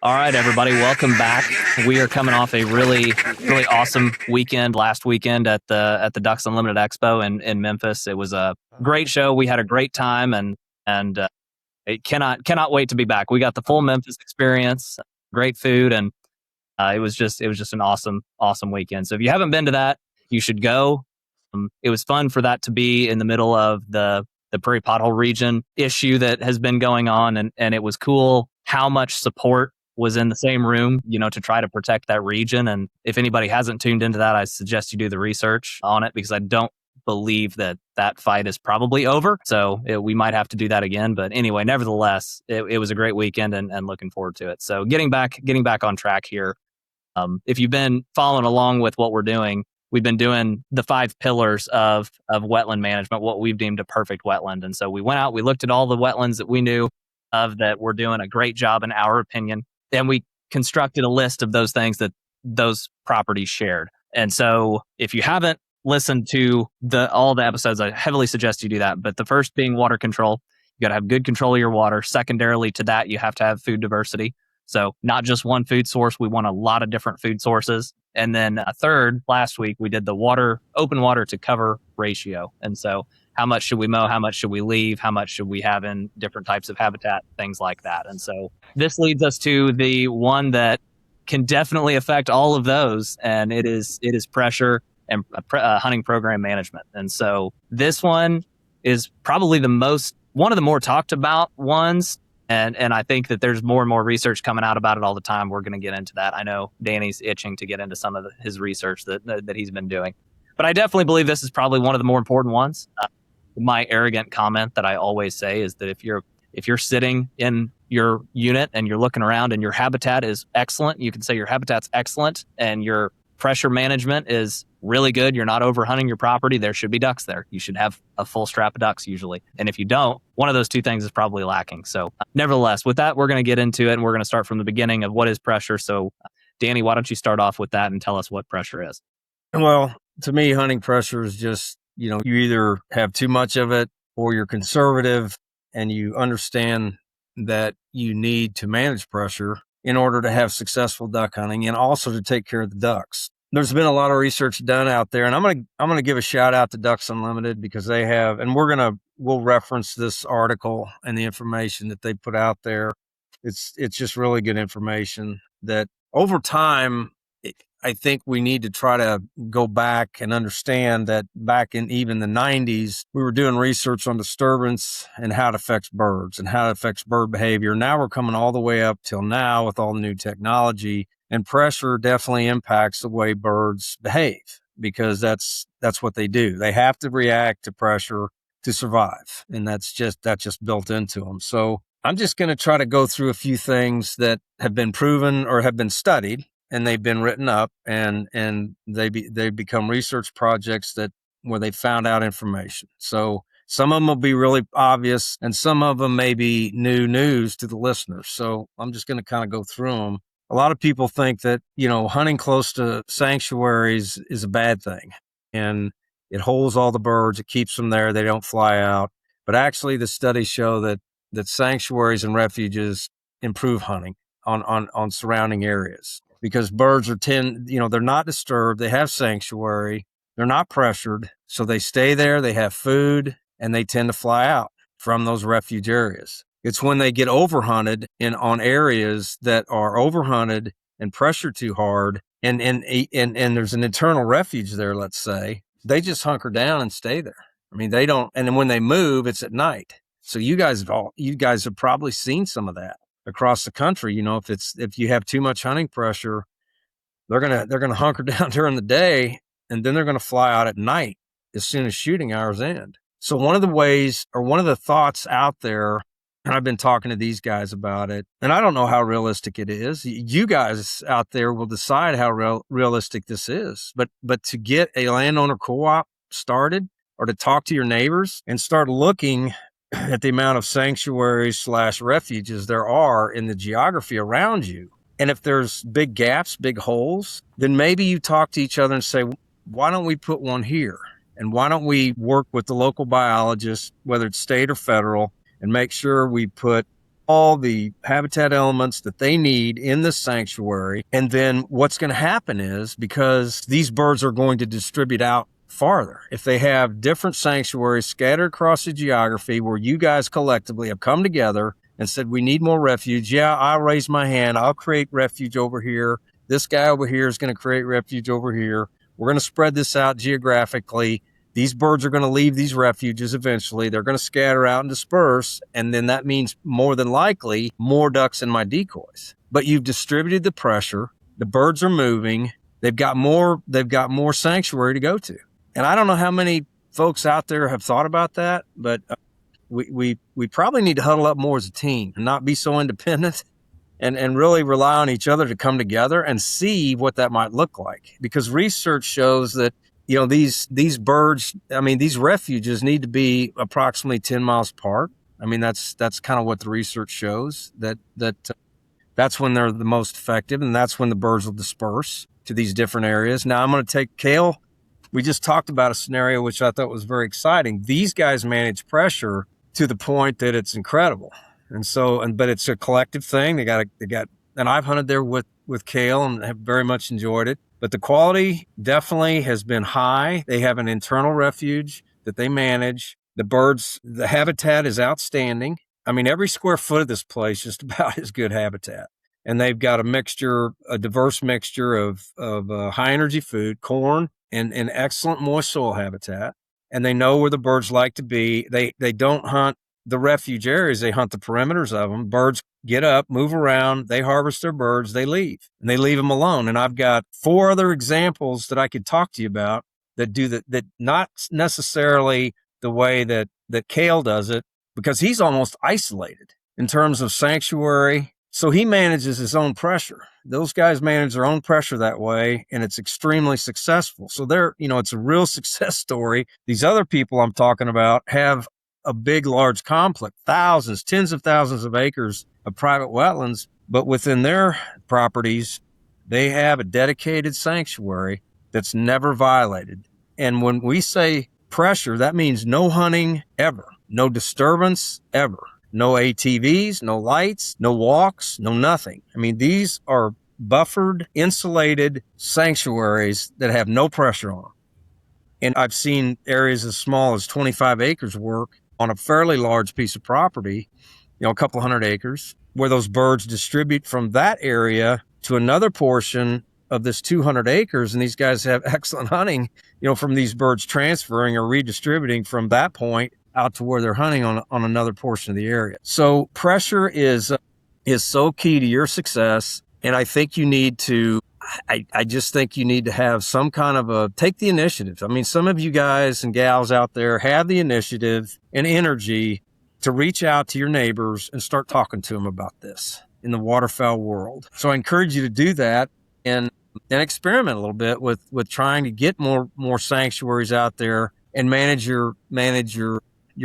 All right, everybody, welcome back. We are coming off a really awesome weekend last weekend at the Ducks Unlimited Expo in Memphis. It was a great show. We had a great time, and it cannot wait to be back. We got the full Memphis experience, great food, and it was just an awesome weekend. So if you haven't been to that, you should go. It was fun for that to be in the middle of the prairie pothole region issue that has been going on, and it was cool how much support was in the same room, to try to protect that region. And if anybody hasn't tuned into that, I suggest you do the research on it, because I don't believe that fight is probably over. So we might have to do that again. But anyway, nevertheless, it was a great weekend and looking forward to it. So getting back on track here. If you've been following along with what we're doing, we've been doing the 5 pillars of wetland management, what we've deemed a perfect wetland. And so we went out, we looked at all the wetlands that we knew of that were doing a great job in our opinion. And we constructed a list of those things that those properties shared. And so if you haven't listened to all the episodes, I heavily suggest you do that. But the first being water control. You got to have good control of your water. Secondarily to that, you have to have food diversity. So not just one food source. We want a lot of different food sources. And then third, last week, we did the open water to cover ratio. And so how much should we mow? How much should we leave? How much should we have in different types of habitat? Things like that. And so this leads us to the one that can definitely affect all of those. And it is pressure and hunting program management. And so this one is probably one of the more talked about ones. And I think that there's more and more research coming out about it all the time. We're going to get into that. I know Danny's itching to get into some of his research that he's been doing. But I definitely believe this is probably one of the more important ones. My arrogant comment that I always say is that if you're sitting in your unit and you're looking around and your habitat is excellent, you can say your habitat's excellent and your pressure management is really good, you're not overhunting your property, there should be ducks there. You should have a full strap of ducks usually. And if you don't, one of those two things is probably lacking. So nevertheless, with that, we're going to get into it and we're going to start from the beginning of what is pressure. So Danny, why don't you start off with that and tell us what pressure is? Well, to me, hunting pressure is just, you either have too much of it or you're conservative and you understand that you need to manage pressure in order to have successful duck hunting and also to take care of the ducks. There's been a lot of research done out there, and I'm going to give a shout out to Ducks Unlimited because they have, and we'll reference this article and the information that they put out there. It's just really good information that over time, I think we need to try to go back and understand that back in even the 90s, we were doing research on disturbance and how it affects birds and how it affects bird behavior. Now we're coming all the way up till now with all the new technology, and pressure definitely impacts the way birds behave because that's what they do. They have to react to pressure to survive, and that's just built into them. So I'm just going to try to go through a few things that have been proven or have been studied. And they've been written up, and they become research projects where they found out information. So some of them will be really obvious, and some of them may be new news to the listeners. So I'm just going to kind of go through them. A lot of people think that hunting close to sanctuaries is a bad thing, and it holds all the birds, it keeps them there, they don't fly out. But actually, the studies show that sanctuaries and refuges improve hunting on surrounding areas. Because birds they're not disturbed, they have sanctuary, they're not pressured, so they stay there, they have food, and they tend to fly out from those refuge areas. It's when they get overhunted on areas that are overhunted and pressured too hard, and there's an internal refuge there, let's say, they just hunker down and stay there. I mean, they don't, and then when they move, it's at night. So you guys have probably seen some of that across the country. If you have too much hunting pressure, they're gonna hunker down during the day, and then they're gonna fly out at night as soon as shooting hours end. So one of the ways, or one of the thoughts out there, and I've been talking to these guys about it, and I don't know how realistic it is. You guys out there will decide how realistic this is. But to get a landowner co-op started, or to talk to your neighbors and start looking at the amount of sanctuaries / refuges there are in the geography around you. And if there's big gaps, big holes, then maybe you talk to each other and say, why don't we put one here? And why don't we work with the local biologists, whether it's state or federal, and make sure we put all the habitat elements that they need in the sanctuary. And then what's going to happen is, because these birds are going to distribute out farther, if they have different sanctuaries scattered across the geography where you guys collectively have come together and said, we need more refuge. Yeah, I'll raise my hand. I'll create refuge over here. This guy over here is going to create refuge over here. We're going to spread this out geographically. These birds are going to leave these refuges eventually. They're going to scatter out and disperse. And then that means more than likely more ducks in my decoys. But you've distributed the pressure. The birds are moving. They've got more sanctuary to go to. And I don't know how many folks out there have thought about that, but we probably need to huddle up more as a team and not be so independent and really rely on each other to come together and see what that might look like. Because research shows that, these birds, these refuges need to be approximately 10 miles apart. That's kind of what the research shows, that's when they're the most effective, and that's when the birds will disperse to these different areas. Now I'm going to take Kale. We just talked about a scenario which I thought was very exciting. These guys manage pressure to the point that it's incredible. But it's a collective thing. They got, and I've hunted there with Kale and have very much enjoyed it. But the quality definitely has been high. They have an internal refuge that they manage. The habitat is outstanding. Every square foot of this place just about is good habitat. And they've got a diverse mixture of high energy food, corn, and excellent moist soil habitat. And they know where the birds like to be. They don't hunt the refuge areas, they hunt the perimeters of them. Birds get up, move around, they harvest their birds, they leave, and they leave them alone. And I've got 4 other examples that I could talk to you about that do that not necessarily the way that Kale does it, because he's almost isolated in terms of sanctuary. So he manages his own pressure. Those guys manage their own pressure that way, and it's extremely successful. So it's a real success story. These other people I'm talking about have a big, large complex, thousands, tens of thousands of acres of private wetlands, but within their properties, they have a dedicated sanctuary that's never violated. And when we say pressure, that means no hunting ever, no disturbance ever, no ATVs, no lights, no walks, no nothing. These are buffered, insulated sanctuaries that have no pressure on them. And I've seen areas as small as 25 acres work on a fairly large piece of property, a couple hundred acres, where those birds distribute from that area to another portion of this 200 acres. And these guys have excellent hunting, from these birds transferring or redistributing from that point out to where they're hunting on another portion of the area. So pressure is so key to your success. And I think you need to I just think you need to have some kind of take the initiative. Some of you guys and gals out there have the initiative and energy to reach out to your neighbors and start talking to them about this in the waterfowl world. So I encourage you to do that and experiment a little bit with trying to get more sanctuaries out there and manage your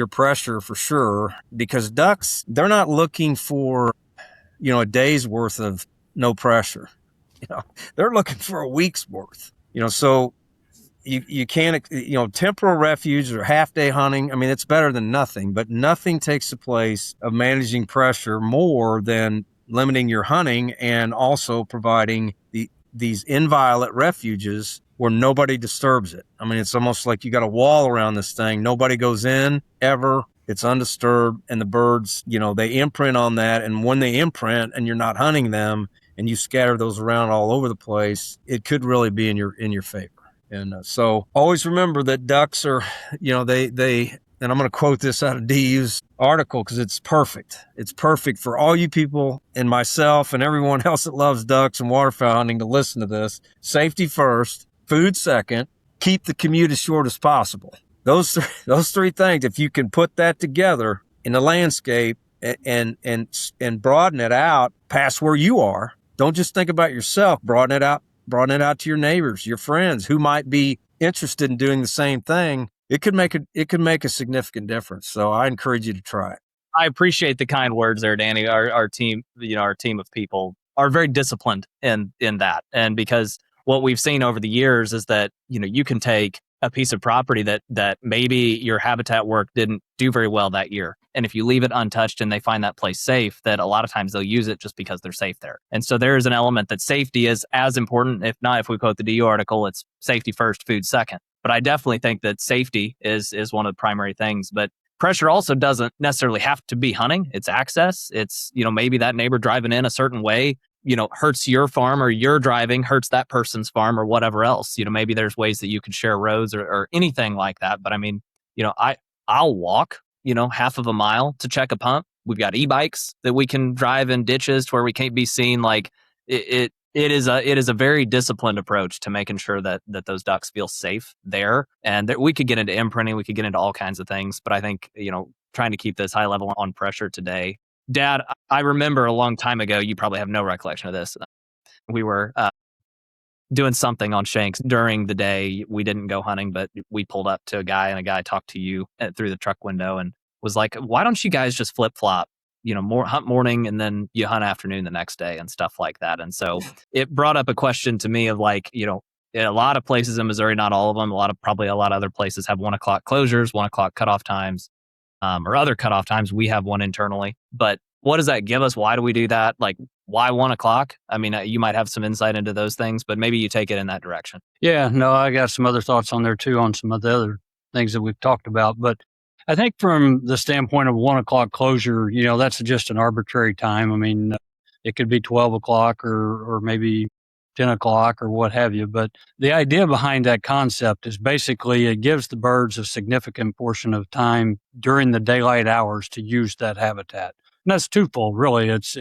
pressure for sure, because ducks, they're not looking for, a day's worth of no pressure. They're looking for a week's worth, so you can't, temporal refuge or half day hunting. It's better than nothing, but nothing takes the place of managing pressure more than limiting your hunting and also providing these inviolate refuges where nobody disturbs it. It's almost like you got a wall around this thing. Nobody goes in ever. It's undisturbed, and the birds, they imprint on that. And when they imprint and you're not hunting them, and you scatter those around all over the place, it could really be in your favor. And so always remember that ducks are, they, and I'm going to quote this out of DU's article because it's perfect. It's perfect for all you people and myself and everyone else that loves ducks and waterfowl hunting to listen to this. Safety first, food second, keep the commute as short as possible. Those 3 things, if you can put that together in the landscape and broaden it out past where you are. Don't just think about yourself. Broaden it out to your neighbors, your friends who might be interested in doing the same thing. It could make a significant difference. So I encourage you to try it. I appreciate the kind words there, Danny. Our team, our team of people are very disciplined in that. And because what we've seen over the years is that, you can take a piece of property that maybe your habitat work didn't do very well that year. And if you leave it untouched and they find that place safe, that a lot of times they'll use it just because they're safe there. And so there is an element that safety is as important. If not, if we quote the DU article, it's safety first, food second. But I definitely think that safety is one of the primary things. But pressure also doesn't necessarily have to be hunting. It's access. It's, maybe that neighbor driving in a certain way, hurts your farm, or you're driving hurts that person's farm, or whatever else. Maybe there's ways that you could share roads or anything like that. But I mean, I'll walk, half of a mile to check a pump. We've got e-bikes that we can drive in ditches to where we can't be seen. Like it is a very disciplined approach to making sure that those ducks feel safe there. And that we could get into imprinting, we could get into all kinds of things. But I think, trying to keep this high level on pressure today. Dad, I remember a long time ago, you probably have no recollection of this. We were doing something on Shanks during the day. We didn't go hunting, but we pulled up to a guy, and a guy talked to you through the truck window and was like, why don't you guys just flip flop? More hunt morning and then you hunt afternoon the next day and stuff like that. And so it brought up a question to me of like, a lot of places in Missouri, not all of them, probably a lot of other places have 1 o'clock closures, 1 o'clock cutoff times, or other cutoff times. We have one internally, but what does that give us? Why do we do that? Like, why 1 o'clock? I mean, you might have some insight into those things, but maybe you take it in that direction. Yeah, no, I got some other thoughts on there too, on some of the other things that we've talked about. But I think from the standpoint of 1 o'clock closure, that's just an arbitrary time. I mean, it could be 12 o'clock or maybe 10 o'clock or what have you. But the idea behind that concept is basically it gives the birds a significant portion of time during the daylight hours to use that habitat. And that's twofold, really. It's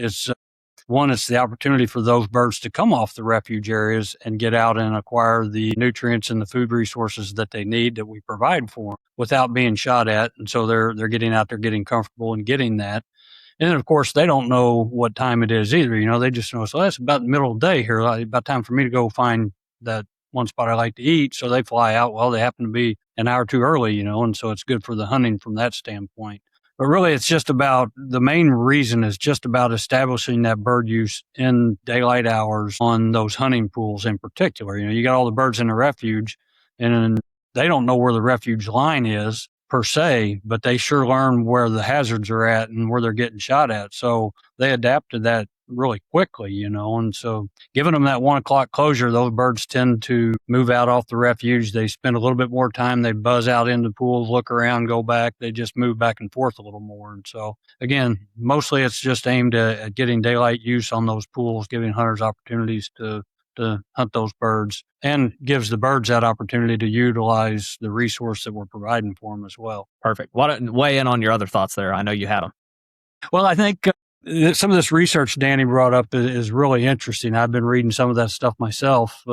one, it's the opportunity for those birds to come off the refuge areas and get out and acquire the nutrients and the food resources that they need that we provide for them without being shot at. And so they're getting out there, getting comfortable and getting that. And then, of course, they don't know what time it is either. They just know, so that's about the middle of the day here, about time for me to go find that one spot I like to eat. So they fly out. Well, they happen to be an hour too early, and so it's good for the hunting from that standpoint. But really, it's just about, the main reason is just about establishing that bird use in daylight hours on those hunting pools in particular. You got all the birds in the refuge, and they don't know where the refuge line is per se, but they sure learn where the hazards are at and where they're getting shot at. So they adapt to that really quickly, and so giving them that 1 o'clock closure, those birds tend to move out off the refuge. They spend a little bit more time. They buzz out into the pools, look around, go back. They just move back and forth a little more. And so again, mostly it's just aimed at getting daylight use on those pools, giving hunters opportunities to hunt those birds, and gives the birds that opportunity to utilize the resource that we're providing for them as well. Perfect. Weigh in on your other thoughts there. I know you had them. Well, I think some of this research Danny brought up is really interesting. I've been reading some of that stuff myself.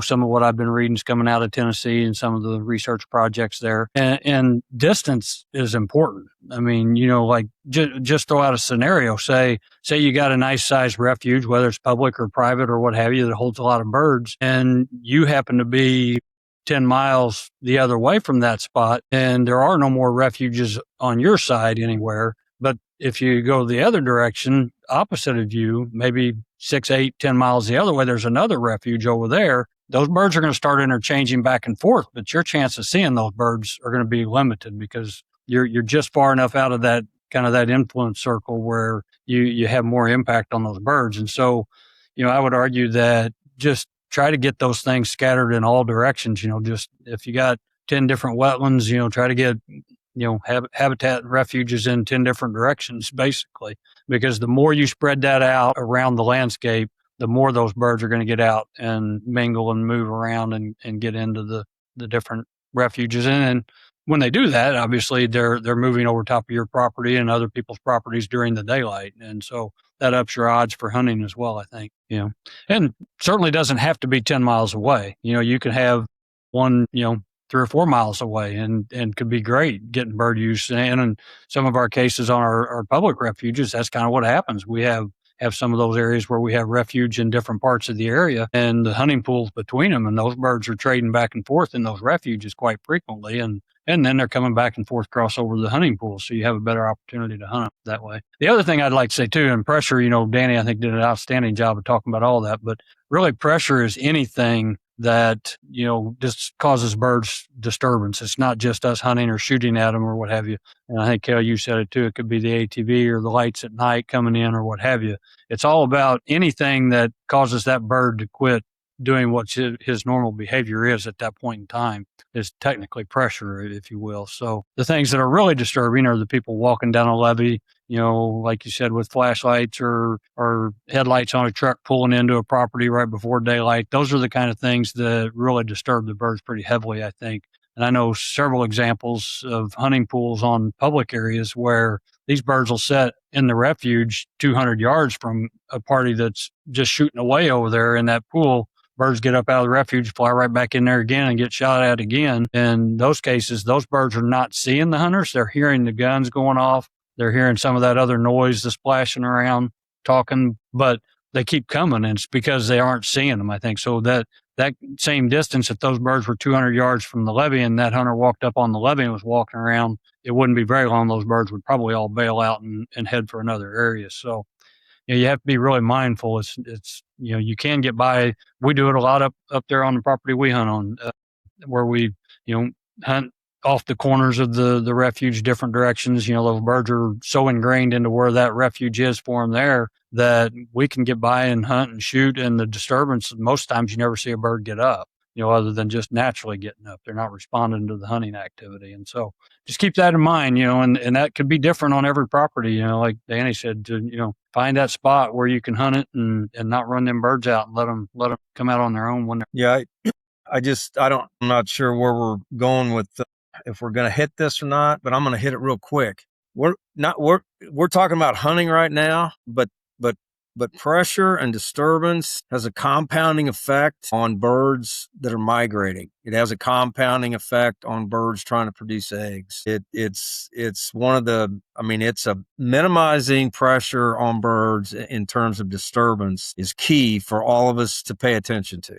Some of what I've been reading is coming out of Tennessee and some of the research projects there. And distance is important. I mean, like just throw out a scenario. Say you got a nice sized refuge, whether it's public or private or what have you, that holds a lot of birds, and you happen to be 10 miles the other way from that spot, and there are no more refuges on your side anywhere. But if you go the other direction, opposite of you, maybe 6, 8, 10 miles the other way, there's another refuge over there. Those birds are going to start interchanging back and forth, but your chance of seeing those birds are going to be limited because you're just far enough out of that kind of that influence circle where you have more impact on those birds. And so, I would argue that just try to get those things scattered in all directions. Just if you got 10 different wetlands, try to get habitat and refuges in 10 different directions, basically, because the more you spread that out around the landscape, the more those birds are going to get out and mingle and move around and get into the different refuges. And when they do that, obviously they're moving over top of your property and other people's properties during the daylight. And so that ups your odds for hunting as well, I think, and certainly doesn't have to be 10 miles away. You can have one, 3 or 4 miles away and could be great getting bird use. And in some of our cases on our public refuges, that's kind of what happens. We have some of those areas where we have refuge in different parts of the area and the hunting pools between them. And those birds are trading back and forth in those refuges quite frequently. And then they're coming back and forth across over the hunting pools. So you have a better opportunity to hunt them that way. The other thing I'd like to say too, and pressure, Danny, I think did an outstanding job of talking about all that, but really pressure is anything that, just causes birds disturbance. It's not just us hunting or shooting at them or what have you. And I think, Kale, you said it too. It could be the ATV or the lights at night coming in or what have you. It's all about anything that causes that bird to quit doing what his normal behavior is at that point in time is technically pressure, if you will. So the things that are really disturbing are the people walking down a levee, like you said, with flashlights or headlights on a truck pulling into a property right before daylight. Those are the kind of things that really disturb the birds pretty heavily, I think. And I know several examples of hunting pools on public areas where these birds will set in the refuge 200 yards from a party that's just shooting away over there in that pool. Birds get up out of the refuge, fly right back in there again and get shot at again. In those cases, those birds are not seeing the hunters. They're hearing the guns going off. They're hearing some of that other noise, the splashing around, talking, but they keep coming. And it's because they aren't seeing them, I think. So that same distance, if those birds were 200 yards from the levee and that hunter walked up on the levee and was walking around, it wouldn't be very long. Those birds would probably all bail out and head for another area. So you have to be really mindful. It's you can get by. We do it a lot up there on the property we hunt on, where we hunt off the corners of the refuge, different directions. Those birds are so ingrained into where that refuge is for them there that we can get by and hunt and shoot. And the disturbance, most times you never see a bird get up, other than just naturally getting up. They're not responding to the hunting activity. And so just keep that in mind, and that could be different on every property, like Danny said, to, find that spot where you can hunt it and not run them birds out and let them come out on their own when they're. Yeah. I'm not sure where we're going with if we're going to hit this or not, but I'm going to hit it real quick. We're talking about hunting right now, but pressure and disturbance has a compounding effect on birds that are migrating. It has a compounding effect on birds trying to produce eggs. It's a minimizing pressure on birds in terms of disturbance is key for all of us to pay attention to.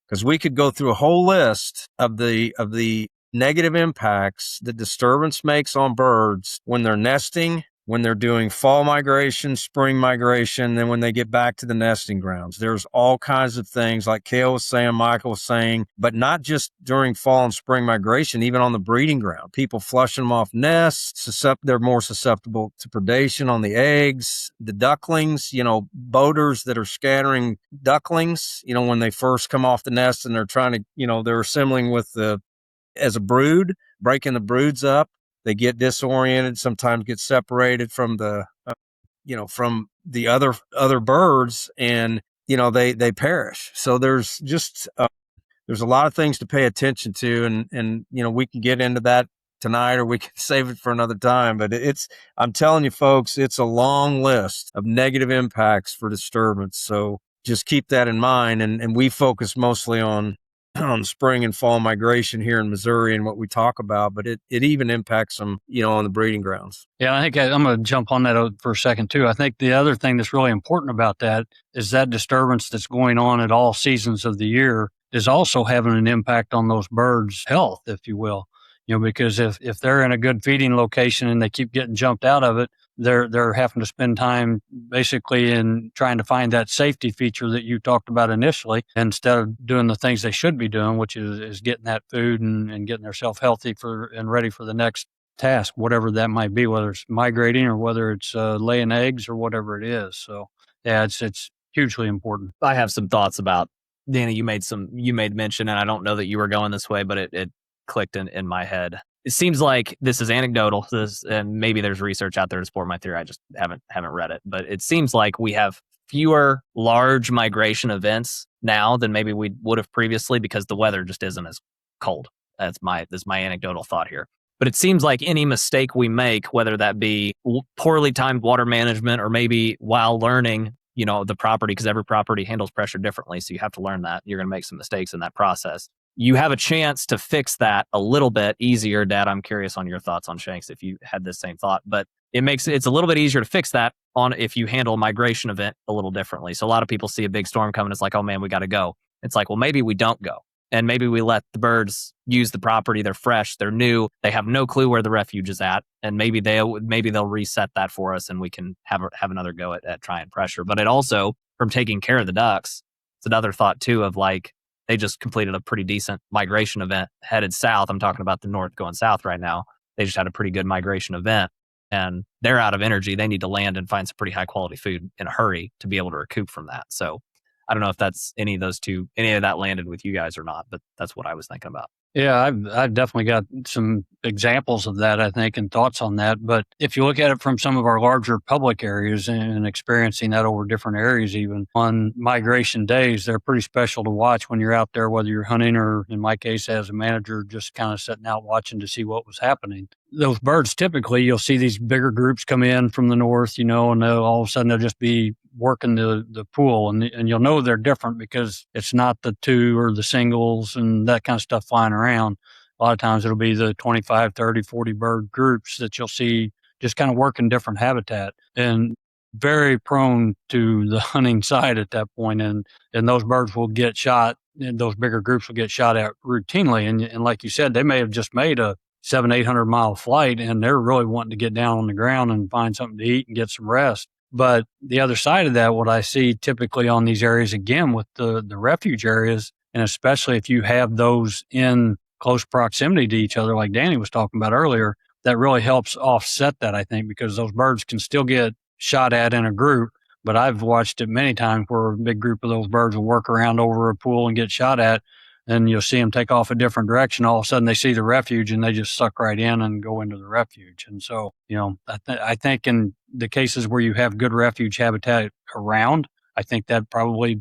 Because we could go through a whole list of the negative impacts that disturbance makes on birds when they're nesting, when they're doing fall migration, spring migration, then when they get back to the nesting grounds. There's all kinds of things like Kale was saying, Michael was saying, but not just during fall and spring migration, even on the breeding ground. People flushing them off nests, they're more susceptible to predation on the eggs. The ducklings, boaters that are scattering ducklings, when they first come off the nest and they're trying to, they're assembling as a brood, breaking the broods up. They get disoriented, sometimes get separated from the other birds, and they perish. So there's just there's a lot of things to pay attention to, and we can get into that tonight, or we can save it for another time. But I'm telling you, folks, it's a long list of negative impacts for disturbance. So just keep that in mind, and we focus mostly on spring and fall migration here in Missouri and what we talk about, but it even impacts them, on the breeding grounds. Yeah, I think I'm going to jump on that for a second too. I think the other thing that's really important about that is that disturbance that's going on at all seasons of the year is also having an impact on those birds' health, if you will. Because if they're in a good feeding location and they keep getting jumped out of it, they're having to spend time basically in trying to find that safety feature that you talked about initially, instead of doing the things they should be doing, which is getting that food and getting themselves healthy and ready for the next task, whatever that might be, whether it's migrating or whether it's laying eggs or whatever it is. So yeah, it's hugely important. I have some thoughts about, Danny, you made mention, and I don't know that you were going this way, but it clicked in my head. It seems like this is anecdotal, and maybe there's research out there to support my theory. I just haven't read it, but it seems like we have fewer large migration events now than maybe we would have previously because the weather just isn't as cold. That's my anecdotal thought here. But it seems like any mistake we make, whether that be poorly timed water management or maybe while learning, the property, because every property handles pressure differently, so you have to learn that. You're going to make some mistakes in that process. You have a chance to fix that a little bit easier. Dad, I'm curious on your thoughts on Shanks if you had this same thought, but it's a little bit easier to fix that if you handle a migration event a little differently. So a lot of people see a big storm coming. It's like, oh man, we got to go. It's like, well, maybe we don't go. And maybe we let the birds use the property. They're fresh. They're new. They have no clue where the refuge is at. And maybe they'll reset that for us and we can have another go at trying pressure. But it also, from taking care of the ducks, it's another thought too of like, they just completed a pretty decent migration event headed south. I'm talking about the north going south right now. They just had a pretty good migration event, and they're out of energy. They need to land and find some pretty high quality food in a hurry to be able to recoup from that. So I don't know if that's any of that landed with you guys or not, but that's what I was thinking about. Yeah, I've definitely got some examples of that, I think, and thoughts on that. But if you look at it from some of our larger public areas and experiencing that over different areas, even on migration days, they're pretty special to watch when you're out there, whether you're hunting or, in my case, as a manager, just kind of sitting out watching to see what was happening. Those birds, typically, you'll see these bigger groups come in from the north, and all of a sudden they'll just be working the pool, and you'll know they're different because it's not the two or the singles and that kind of stuff flying around. A lot of times it'll be the 25, 30, 40 bird groups that you'll see just kind of working different habitat and very prone to the hunting side at that point. And those birds will get shot, and those bigger groups will get shot at routinely. And like you said, they may have just made a 700-800 mile flight, and they're really wanting to get down on the ground and find something to eat and get some rest. But the other side of that, what I see typically on these areas, again, with the refuge areas, and especially if you have those in close proximity to each other, like Danny was talking about earlier, that really helps offset that, I think, because those birds can still get shot at in a group. But I've watched it many times where a big group of those birds will work around over a pool and get shot at, and you'll see them take off a different direction. All of a sudden they see the refuge and they just suck right in and go into the refuge. And so, I think in the cases where you have good refuge habitat around, I think that probably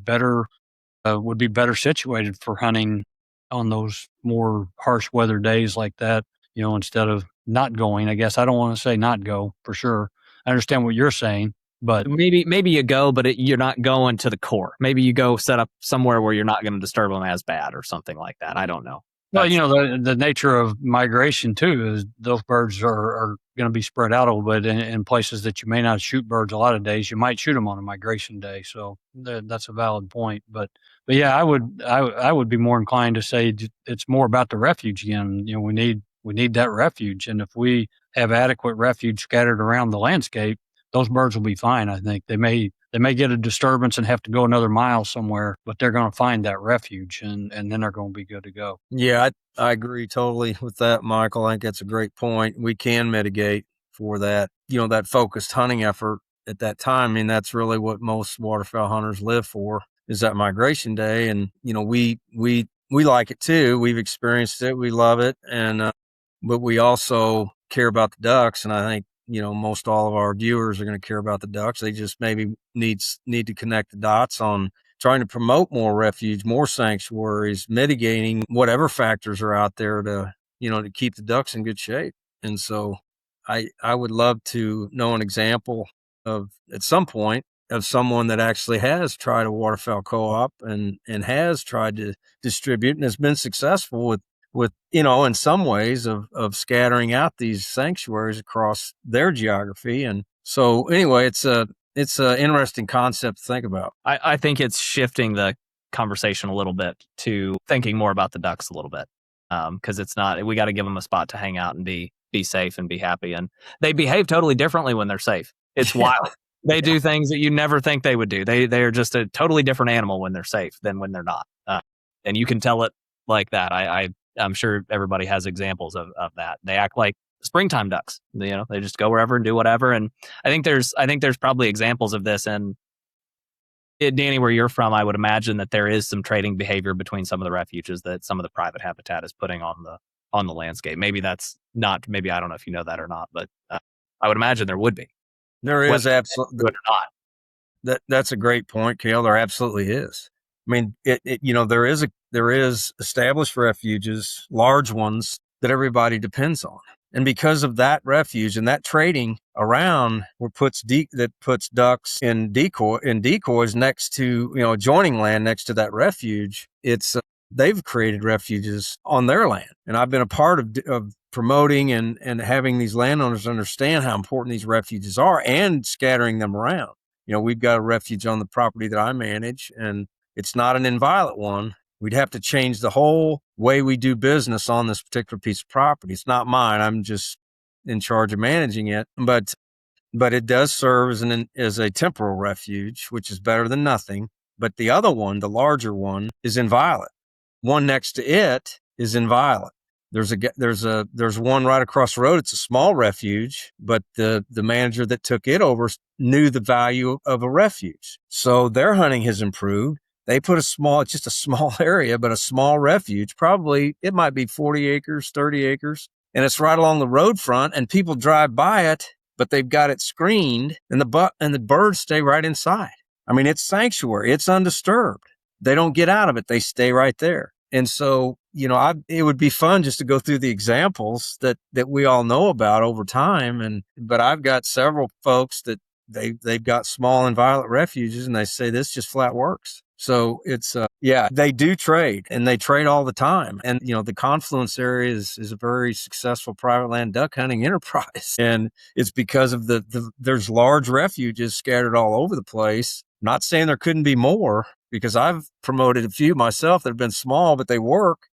would be better situated for hunting on those more harsh weather days like that, instead of not going. I guess I don't want to say not go for sure. I understand what you're saying. But maybe you go, but you're not going to the core. Maybe you go set up somewhere where you're not going to disturb them as bad or something like that. I don't know. Well, the nature of migration too is those birds are going to be spread out a little bit in places that you may not shoot birds a lot of days. You might shoot them on a migration day, so that's a valid point. But yeah, I would be more inclined to say it's more about the refuge again. We need that refuge, and if we have adequate refuge scattered around the landscape, those birds will be fine. I think they may get a disturbance and have to go another mile somewhere, but they're going to find that refuge, and then they're going to be good to go. Yeah, I agree totally with that, Michael. I think that's a great point. We can mitigate for that, that focused hunting effort at that time. I mean, that's really what most waterfowl hunters live for, is that migration day. And, we like it too. We've experienced it. We love it. And, but we also care about the ducks. And I think, most all of our viewers are going to care about the ducks. They just maybe need to connect the dots on trying to promote more refuge, more sanctuaries, mitigating whatever factors are out there to keep the ducks in good shape. And so I would love to know an example of, at some point, of someone that actually has tried a waterfowl co-op and has tried to distribute and has been successful with in some ways of scattering out these sanctuaries across their geography. And so anyway, it's a interesting concept to think about. I think it's shifting the conversation a little bit to thinking more about the ducks a little bit. Cause we got to give them a spot to hang out and be safe and be happy. And they behave totally differently when they're safe. It's wild. They do things that you never think they would do. They are just a totally different animal when they're safe than when they're not. And you can tell it like that. I'm sure everybody has examples of that. They act like springtime ducks. They just go wherever and do whatever. And I think there's probably examples of this. And Danny, where you're from, I would imagine that there is some trading behavior between some of the refuges that some of the private habitat is putting on the landscape. Maybe that's not. Maybe I don't know if you know that or not, but I would imagine there would be. There is absolutely good or not. That's a great point, Kale. There absolutely is. I mean, there is established refuges, large ones that everybody depends on. And because of that refuge and that trading around puts ducks in decoys next to, adjoining land next to that refuge, they've created refuges on their land. And I've been a part of promoting and having these landowners understand how important these refuges are and scattering them around. We've got a refuge on the property that I manage, and it's not an inviolate one. We'd have to change the whole way we do business on this particular piece of property. It's not mine. I'm just in charge of managing it. But it does serve as a temporal refuge, which is better than nothing. But the other one, the larger one, is inviolate. one next to it is inviolate. There's one right across the road. It's a small refuge, but the manager that took it over knew the value of a refuge. So their hunting has improved. They put it's just a small area, but a small refuge. Probably it might be 40 acres, 30 acres. And it's right along the road front, and people drive by it, but they've got it screened, and the birds stay right inside. I mean, it's sanctuary. It's undisturbed. They don't get out of it. They stay right there. And so, it would be fun just to go through the examples that we all know about over time. But I've got several folks that they've got small inviolate refuges, and they say this just flat works. So it's, they do trade, and they trade all the time. And, the confluence area is a very successful private land duck hunting enterprise. And it's because of there's large refuges scattered all over the place. Not saying there couldn't be more, because I've promoted a few myself that have been small, but they work,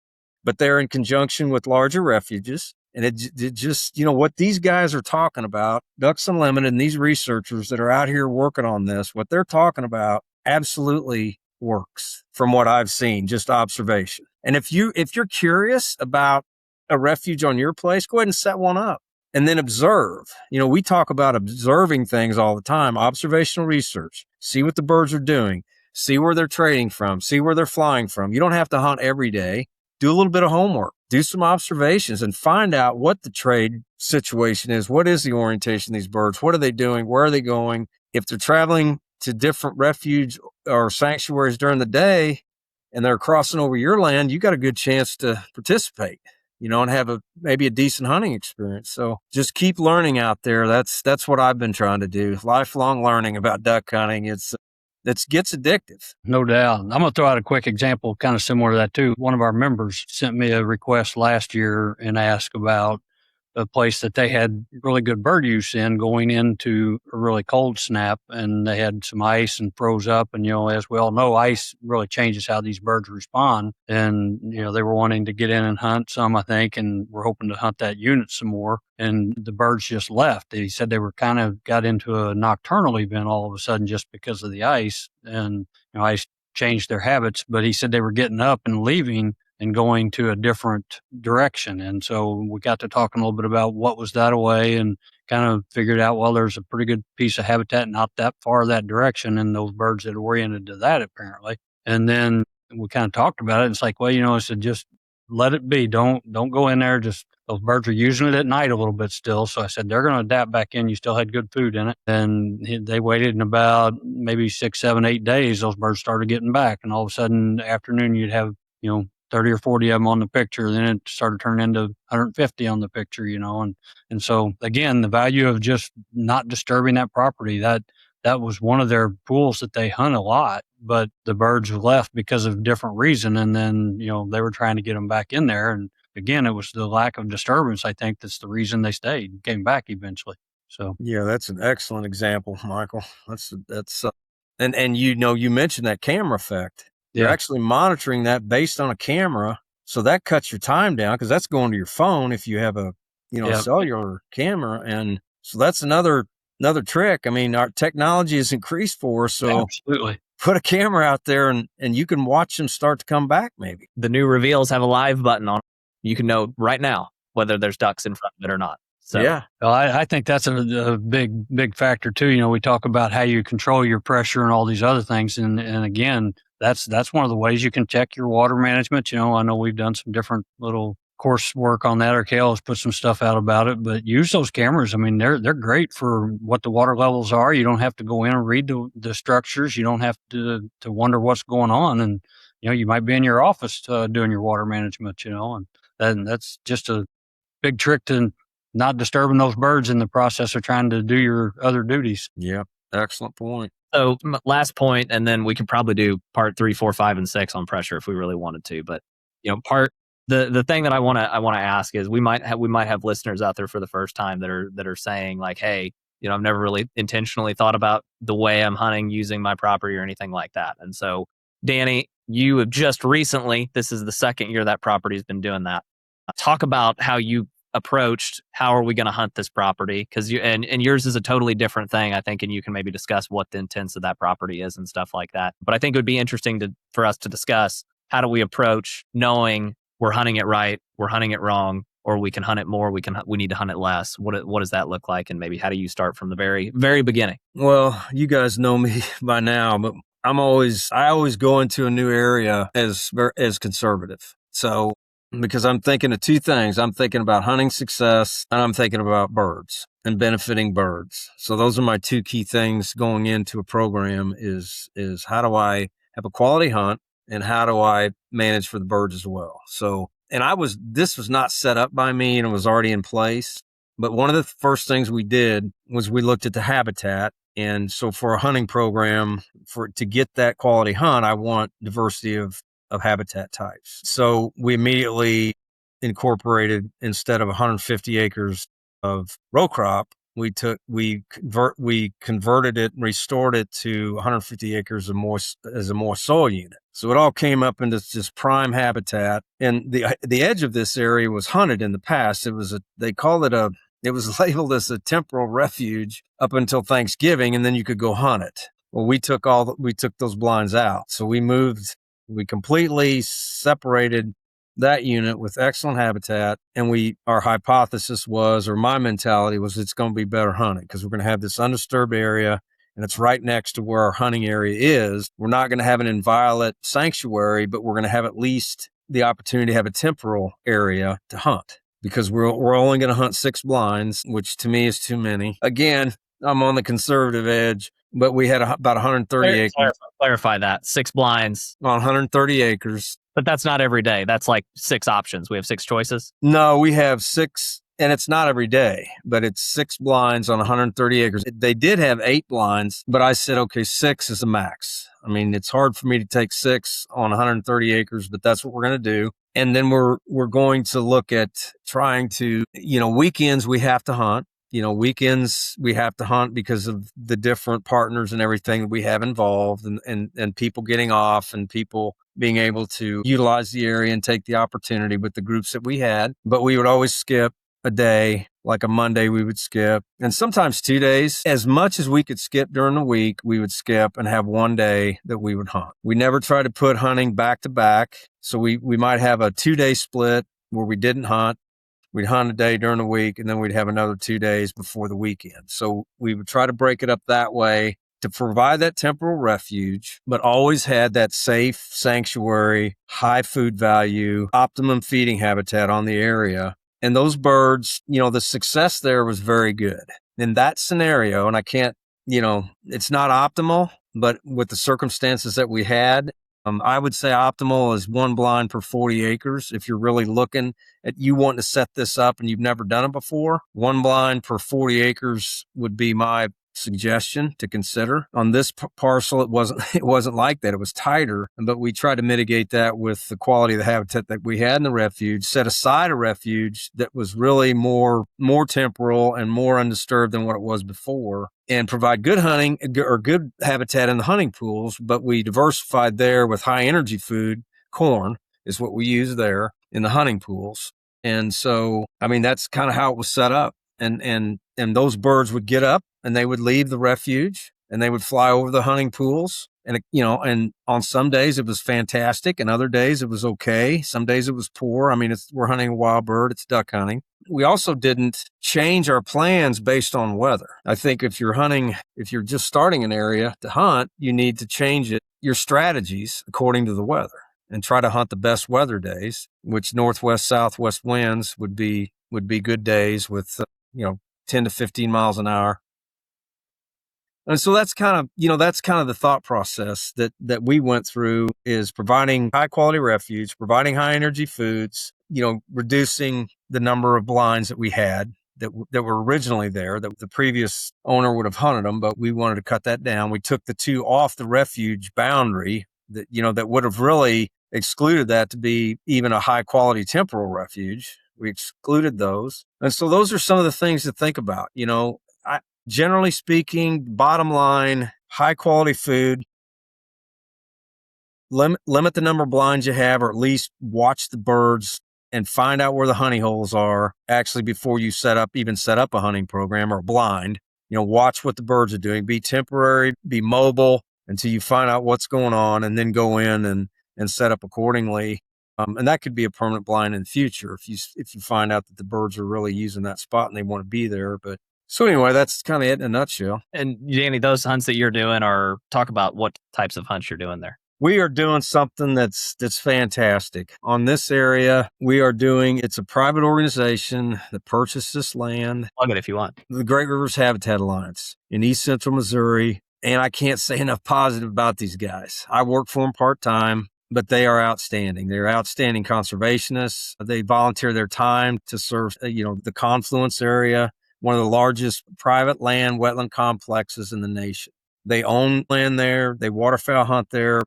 but they're in conjunction with larger refuges. And it just, what these guys are talking about, Ducks Unlimited and these researchers that are out here working on this, what they're talking about absolutely works from what I've seen, just observation. And if you're curious about a refuge on your place, go ahead and set one up and then observe. We talk about observing things all the time, observational research, see what the birds are doing, see where they're trading from, see where they're flying from. You don't have to hunt every day. Do a little bit of homework, do some observations, and find out what the trade situation is. What is the orientation of these birds? What are they doing? Where are they going? If they're traveling to different refuge or sanctuaries during the day and they're crossing over your land, you got a good chance to participate, and have maybe a decent hunting experience. So just keep learning out there. That's what I've been trying to do. Lifelong learning about duck hunting. That gets addictive. No doubt. I'm going to throw out a quick example kind of similar to that too. One of our members sent me a request last year and asked about a place that they had really good bird use in going into a really cold snap, and they had some ice and froze up. And, as we all know, ice really changes how these birds respond. And, they were wanting to get in and hunt some, I think, and we're hoping to hunt that unit some more. And the birds just left. He said they were kind of got into a nocturnal event all of a sudden just because of the ice, and, ice changed their habits. But he said they were getting up and leaving and going to a different direction. And so we got to talking a little bit about what was that away, and kind of figured out, well, there's a pretty good piece of habitat not that far that direction, and those birds had oriented to that apparently. And then we kind of talked about it. And it's like, well, I said, just let it be. Don't go in there. Just those birds are using it at night a little bit still. So I said, they're going to adapt back in. You still had good food in it. And they waited in about maybe 6, 7, 8 days. Those birds started getting back. And all of a sudden, afternoon, you'd have, 30 or 40 of them on the picture. Then it started turning into 150 on the picture, and so again, the value of just not disturbing that property, that was one of their pools that they hunt a lot, but the birds left because of different reason. And then, they were trying to get them back in there. And again, it was the lack of disturbance. I think that's the reason they stayed, came back eventually. So, yeah, that's an excellent example, Michael. And you mentioned that camera effect. You're actually monitoring that based on a camera. So that cuts your time down, because that's going to your phone if you have a, cellular camera. And so that's another trick. I mean, our technology has increased for us. So absolutely, put a camera out there and you can watch them start to come back maybe. The new reveals have a live button on it. You can know right now whether there's ducks in front of it or not. So, yeah. Well, I think that's a big factor too. We talk about how you control your pressure and all these other things. And again, that's one of the ways you can check your water management. I know we've done some different little coursework on that, or Kale has put some stuff out about it, but use those cameras. I mean, they're great for what the water levels are. You don't have to go in and read the structures. You don't have to wonder what's going on. And, you might be in your office doing your water management, and that's just a big trick to not disturbing those birds in the process of trying to do your other duties. Yeah. Excellent point. So last point, and then we could probably do part 3, 4, 5, and 6 on pressure if we really wanted to. But the thing that I want to ask is, we might have listeners out there for the first time that are saying like, hey, I've never really intentionally thought about the way I'm hunting using my property or anything like that. And so, Danny, you have just recently, this is the second year that property has been doing that. Talk about how you approached, how are we going to hunt this property? Because and yours is a totally different thing, I think, and you can maybe discuss what the intents of that property is and stuff like that. But I think it would be interesting for us to discuss how do we approach knowing we're hunting it right, we're hunting it wrong, or we can hunt it more, we need to hunt it less? What does that look like? And maybe how do you start from the very, very beginning? Well, you guys know me by now, but I always go into a new area as conservative. So, because I'm thinking of two things. I'm thinking about hunting success, and I'm thinking about birds and benefiting birds. So those are my two key things going into a program is how do I have a quality hunt, and how do I manage for the birds as well? So, and this was not set up by me, and it was already in place. But one of the first things we did was we looked at the habitat. And so for a hunting program, to get that quality hunt, I want diversity of habitat types. So we immediately incorporated, instead of 150 acres of row crop, we converted it and restored it to 150 acres as a moist soil unit. So it all came up into this prime habitat. And the edge of this area was hunted in the past. It was labeled as a temporal refuge up until Thanksgiving, and then you could go hunt it. Well, we took those blinds out. So we completely separated that unit with excellent habitat. And our hypothesis was, or my mentality was, it's going to be better hunting because we're going to have this undisturbed area, and it's right next to where our hunting area is. We're not going to have an inviolate sanctuary, but we're going to have at least the opportunity to have a temporal area to hunt, because we're only going to hunt 6 blinds, which to me is too many. Again, I'm on the conservative edge, but we had about 130 acres. Clarify that. 6 blinds. On 130 acres. But that's not every day. That's like 6 options. We have 6 choices. No, we have 6, and it's not every day, but it's 6 blinds on 130 acres. They did have 8 blinds, but I said, okay, 6 is the max. I mean, it's hard for me to take 6 on 130 acres, but that's what we're going to do. And then we're going to look at trying to, weekends we have to hunt. Weekends we have to hunt because of the different partners and everything that we have involved, and people getting off and people being able to utilize the area and take the opportunity with the groups that we had. But we would always skip a day, like a Monday we would skip, and sometimes 2 days. As much as we could skip during the week, we would skip and have one day that we would hunt. We never tried to put hunting back to back. So we might have a 2-day split where we didn't hunt. We'd hunt a day during the week, and then we'd have another 2 days before the weekend. So we would try to break it up that way to provide that temporal refuge, but always had that safe sanctuary, high food value, optimum feeding habitat on the area. And those birds, the success there was very good. In that scenario, and I can't, it's not optimal, but with the circumstances that we had, I would say optimal is 1 blind per 40 acres. If you're really looking at you wanting to set this up and you've never done it before, 1 blind per 40 acres would be my suggestion to consider. On this parcel, it wasn't like that. It was tighter, but we tried to mitigate that with the quality of the habitat that we had in the refuge, set aside a refuge that was really more temporal and more undisturbed than what it was before, and provide good hunting or good habitat in the hunting pools. But we diversified there with high energy food. Corn is what we use there in the hunting pools. And so, that's kind of how it was set up. And those birds would get up and they would leave the refuge and they would fly over the hunting pools. And, and on some days it was fantastic, and other days it was okay. Some days it was poor. We're hunting a wild bird. It's duck hunting. We also didn't change our plans based on weather. I think if you're just starting an area to hunt, you need to change your strategies according to the weather and try to hunt the best weather days, which northwest, southwest winds would be good days with, 10 to 15 miles an hour. And so that's kind of the thought process that we went through, is providing high quality refuge, providing high energy foods, reducing the number of blinds that we had that were originally there, that the previous owner would have hunted them, but we wanted to cut that down. We took the 2 off the refuge boundary that would have really excluded that to be even a high quality temporal refuge. We excluded those. And so those are some of the things to think about. Generally speaking, bottom line, high quality food, limit the number of blinds you have, or at least watch the birds and find out where the honey holes are actually before you set up a hunting program or a blind. Watch what the birds are doing, be temporary, be mobile until you find out what's going on, and then go in and and set up accordingly. And that could be a permanent blind in the future if you find out that the birds are really using that spot and they want to be there. But so anyway, that's kind of it in a nutshell. And Danny, those hunts that you're doing talk about what types of hunts you're doing there. We are doing something that's fantastic. On this area, it's a private organization that purchased this land. Plug it if you want. The Great Rivers Habitat Alliance in East Central Missouri. And I can't say enough positive about these guys. I work for them part-time, but they are outstanding. They're outstanding conservationists. They volunteer their time to serve, the confluence area, one of the largest private land wetland complexes in the nation. They own land there. They waterfowl hunt there.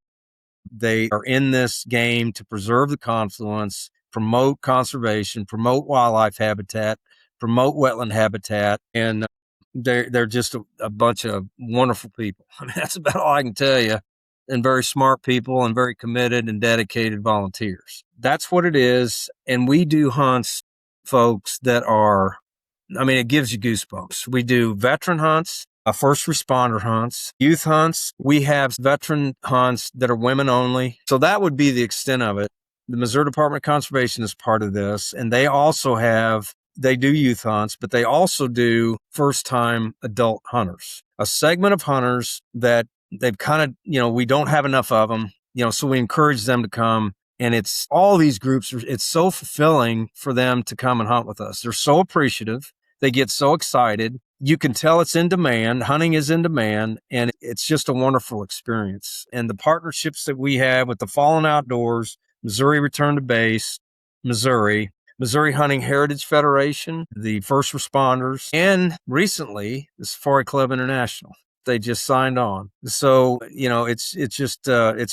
They are in this game to preserve the confluence, promote conservation, promote wildlife habitat, promote wetland habitat, and they're just a bunch of wonderful people. I mean, that's about all I can tell you. And very smart people and very committed and dedicated volunteers. That's what it is. And we do hunts, folks, it gives you goosebumps. We do veteran hunts, first responder hunts, youth hunts. We have veteran hunts that are women only. So that would be the extent of it. The Missouri Department of Conservation is part of this. And they do youth hunts, but they also do first-time adult hunters, a segment of hunters that they've kind of, we don't have enough of them, so we encourage them to come. And it's all these groups, it's so fulfilling for them to come and hunt with us. They're so appreciative. They get so excited. You can tell it's in demand. Hunting is in demand, and it's just a wonderful experience. And the partnerships that we have with the Fallen Outdoors, Missouri Return to Base, Missouri Hunting Heritage Federation, the first responders, and recently the Safari Club International. They just signed on. So, it's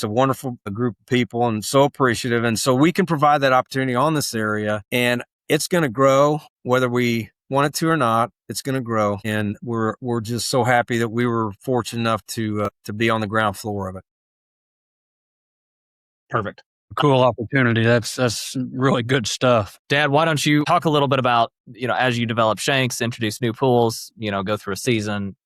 a wonderful group of people and so appreciative. And so we can provide that opportunity on this area, and it's going to grow whether we want it to or not. It's going to grow. And we're just so happy that we were fortunate enough to be on the ground floor of it. Perfect. Cool opportunity. That's really good stuff. Dad, why don't you talk a little bit about, as you develop shanks, introduce new pools, go through a season,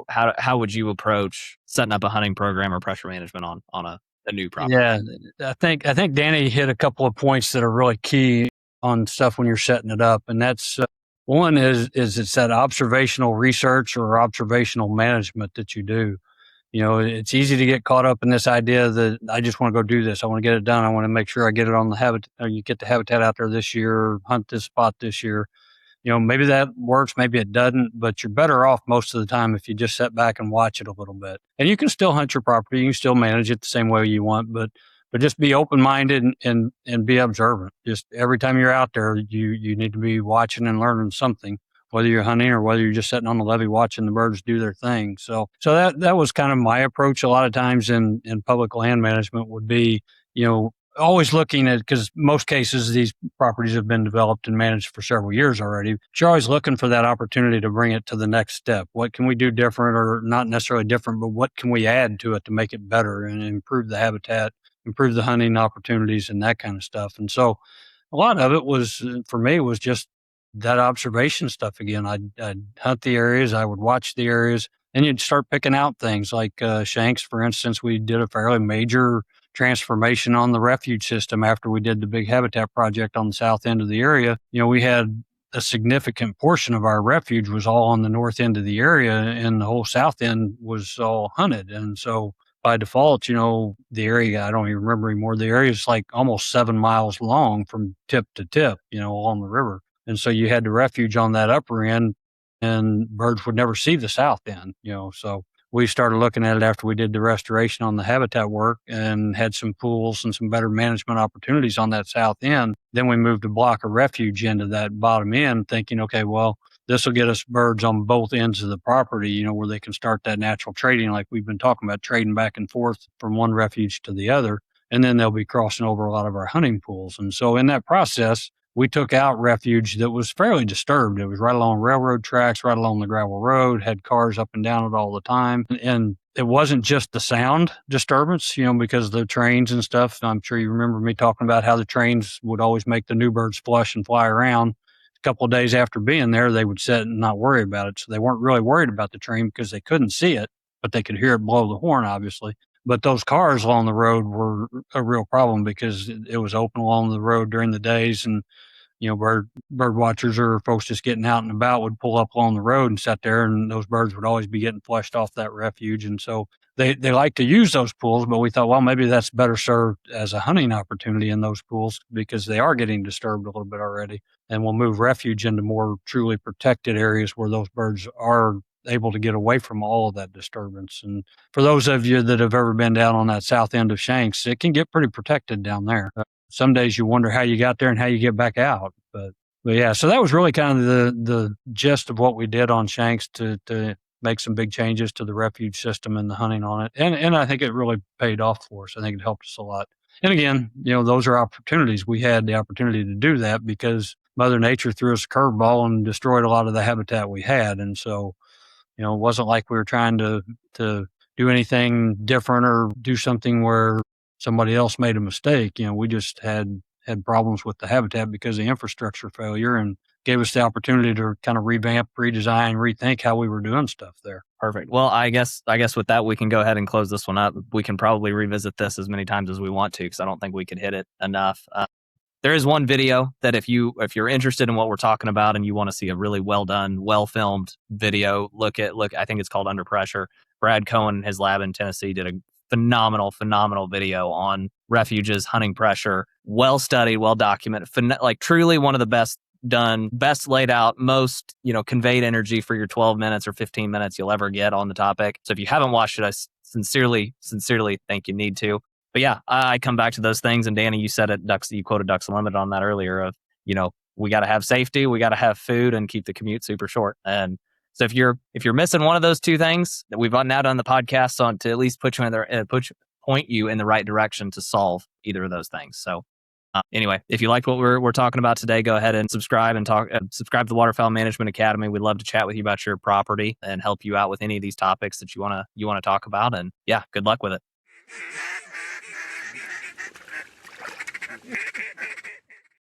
how would you approach setting up a hunting program or pressure management on a new property? Yeah, I think Danny hit a couple of points that are really key on stuff when you're setting it up. And that's one is it's that observational research or observational management that you do. It's easy to get caught up in this idea that I just want to go do this. I want to get it done. I want to make sure I get it on the habitat, or you get the habitat out there this year, hunt this spot this year. Maybe that works, maybe it doesn't, but you're better off most of the time if you just sit back and watch it a little bit. And you can still hunt your property. You can still manage it the same way you want, but just be open-minded and be observant. Just every time you're out there, you need to be watching and learning something, whether you're hunting or whether you're just sitting on the levee watching the birds do their thing. So that was kind of my approach a lot of times in public land management would be, always looking at, because most cases these properties have been developed and managed for several years already. But you're always looking for that opportunity to bring it to the next step. What can we do different, or not necessarily different, but what can we add to it to make it better and improve the habitat, improve the hunting opportunities and that kind of stuff. And so a lot of it was, for me, was just that observation stuff again. I'd hunt the areas, I would watch the areas, and you'd start picking out things like shanks. For instance, we did a fairly major transformation on the refuge system after we did the big habitat project on the south end of the area. We had a significant portion of our refuge was all on the north end of the area, and the whole south end was all hunted. And so by default, the area, I don't even remember anymore, the area is like almost 7 miles long from tip to tip, along the river. And so you had the refuge on that upper end, and birds would never see the south end, so we started looking at it after we did the restoration on the habitat work and had some pools and some better management opportunities on that south end. Then we moved a block of refuge into that bottom end, thinking, okay, well, this will get us birds on both ends of the property, where they can start that natural trading like we've been talking about, trading back and forth from one refuge to the other. And then they'll be crossing over a lot of our hunting pools. And so in that process, we took out refuge that was fairly disturbed. It was right along railroad tracks, right along the gravel road, had cars up and down it all the time. And it wasn't just the sound disturbance, because the trains and stuff. I'm sure you remember me talking about how the trains would always make the new birds flush and fly around. A couple of days after being there, they would sit and not worry about it. So they weren't really worried about the train because they couldn't see it, but they could hear it blow the horn, obviously. But those cars along the road were a real problem because it was open along the road during the days, and bird watchers or folks just getting out and about would pull up along the road and sit there, and those birds would always be getting flushed off that refuge. And so they like to use those pools, but we thought, well, maybe that's better served as a hunting opportunity in those pools because they are getting disturbed a little bit already. And we'll move refuge into more truly protected areas where those birds are able to get away from all of that disturbance. And for those of you that have ever been down on that south end of Shanks, it can get pretty protected down there. Some days you wonder how you got there and how you get back out. But yeah, so that was really kind of the gist of what we did on Shanks to make some big changes to the refuge system and the hunting on it. And I think it really paid off for us. I think it helped us a lot. And again, those are opportunities. We had the opportunity to do that because Mother Nature threw us a curveball and destroyed a lot of the habitat we had. And so, it wasn't like we were trying to do anything different or do something where somebody else made a mistake. We just had problems with the habitat because of infrastructure failure, and gave us the opportunity to kind of revamp, redesign, rethink how we were doing stuff there. Perfect. Well, I guess with that, we can go ahead and close this one up. We can probably revisit this as many times as we want to, because I don't think we could hit it enough. There is one video that if you're interested in what we're talking about and you want to see a really well done, well filmed video, look, I think it's called Under Pressure. Brad Cohen and his lab in Tennessee did a phenomenal video on refuges, hunting pressure, well studied, well documented, like truly one of the best done, best laid out, most, conveyed energy for your 12 minutes or 15 minutes you'll ever get on the topic. So if you haven't watched it, I sincerely think you need to. But yeah, I come back to those things. And Danny, you said it, you quoted Ducks Unlimited on that earlier of, we got to have safety, we got to have food, and keep the commute super short. And so if you're missing one of those two things, that we've now done the podcast on to at least point you in the right direction to solve either of those things. So anyway, if you liked what we're talking about today, go ahead and subscribe to the Waterfowl Management Academy. We'd love to chat with you about your property and help you out with any of these topics that you want to talk about. And yeah, good luck with it.